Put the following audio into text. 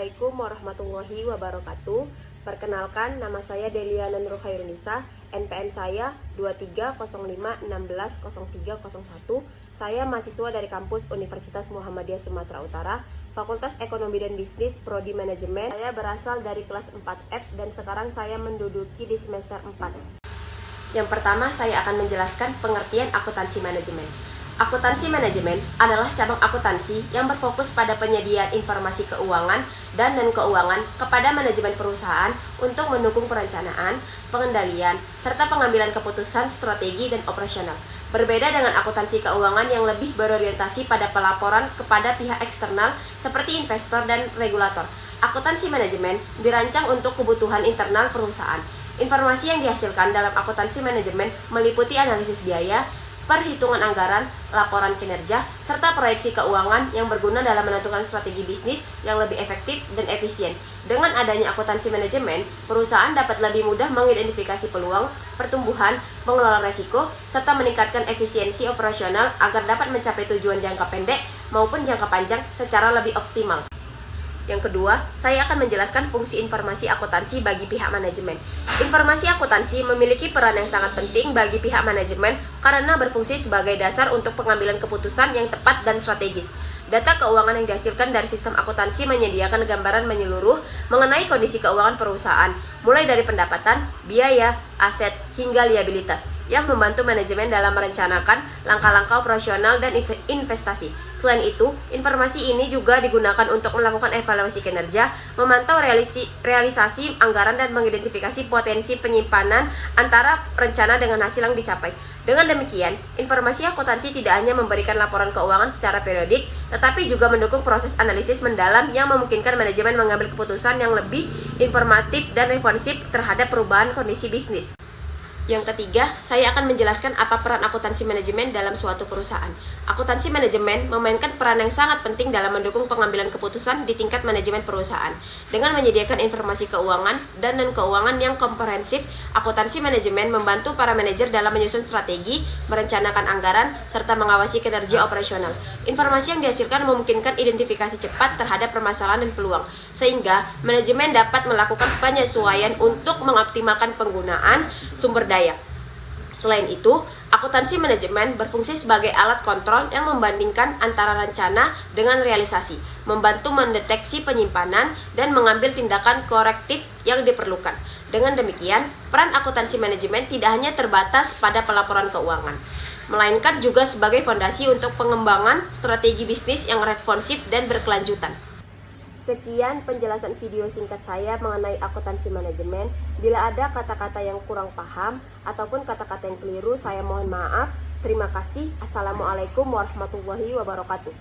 Assalamualaikum warahmatullahi wabarakatuh. Perkenalkan, nama saya Deliana Nur Khairunisa. NPM saya 2305160301. Saya mahasiswa dari kampus Universitas Muhammadiyah Sumatera Utara, Fakultas Ekonomi dan Bisnis, Prodi Manajemen. Saya berasal dari kelas 4F dan sekarang saya menduduki di semester 4. Yang pertama, saya akan menjelaskan pengertian akuntansi manajemen. Akuntansi manajemen adalah cabang akuntansi yang berfokus pada penyediaan informasi keuangan dan non-keuangan kepada manajemen perusahaan untuk mendukung perencanaan, pengendalian, serta pengambilan keputusan strategi dan operasional. Berbeda dengan akuntansi keuangan yang lebih berorientasi pada pelaporan kepada pihak eksternal seperti investor dan regulator. Akuntansi manajemen dirancang untuk kebutuhan internal perusahaan. Informasi yang dihasilkan dalam akuntansi manajemen meliputi analisis biaya, perhitungan anggaran, laporan kinerja, serta proyeksi keuangan yang berguna dalam menentukan strategi bisnis yang lebih efektif dan efisien. Dengan adanya akuntansi manajemen, perusahaan dapat lebih mudah mengidentifikasi peluang, pertumbuhan, mengelola resiko, serta meningkatkan efisiensi operasional agar dapat mencapai tujuan jangka pendek maupun jangka panjang secara lebih optimal. Yang kedua, saya akan menjelaskan fungsi informasi akuntansi bagi pihak manajemen. Informasi akuntansi memiliki peran yang sangat penting bagi pihak manajemen karena berfungsi sebagai dasar untuk pengambilan keputusan yang tepat dan strategis. Data keuangan yang dihasilkan dari sistem akuntansi menyediakan gambaran menyeluruh mengenai kondisi keuangan perusahaan, mulai dari pendapatan, biaya, aset, hingga liabilitas, yang membantu manajemen dalam merencanakan langkah-langkah operasional dan investasi. Selain itu, informasi ini juga digunakan untuk melakukan evaluasi kinerja, memantau realisasi anggaran, dan mengidentifikasi potensi penyimpanan antara rencana dengan hasil yang dicapai. Dengan demikian, informasi akuntansi tidak hanya memberikan laporan keuangan secara periodik, tetapi juga mendukung proses analisis mendalam yang memungkinkan manajemen mengambil keputusan yang lebih informatif dan responsif terhadap perubahan kondisi bisnis. Yang ketiga, saya akan menjelaskan apa peran akuntansi manajemen dalam suatu perusahaan. Akuntansi manajemen memainkan peran yang sangat penting dalam mendukung pengambilan keputusan di tingkat manajemen perusahaan. Dengan menyediakan informasi keuangan dan non-keuangan yang komprehensif, akuntansi manajemen membantu para manajer dalam menyusun strategi, merencanakan anggaran, serta mengawasi kinerja operasional. Informasi yang dihasilkan memungkinkan identifikasi cepat terhadap permasalahan dan peluang, sehingga manajemen dapat melakukan penyesuaian untuk mengoptimalkan penggunaan sumber daya. Selain itu, akuntansi manajemen berfungsi sebagai alat kontrol yang membandingkan antara rencana dengan realisasi, membantu mendeteksi penyimpanan, dan mengambil tindakan korektif yang diperlukan. Dengan demikian, peran akuntansi manajemen tidak hanya terbatas pada pelaporan keuangan, melainkan juga sebagai fondasi untuk pengembangan strategi bisnis yang responsif dan berkelanjutan. Sekian penjelasan video singkat saya mengenai akuntansi manajemen. Bila ada kata-kata yang kurang paham ataupun kata-kata yang keliru, saya mohon maaf. Terima kasih. Assalamualaikum warahmatullahi wabarakatuh.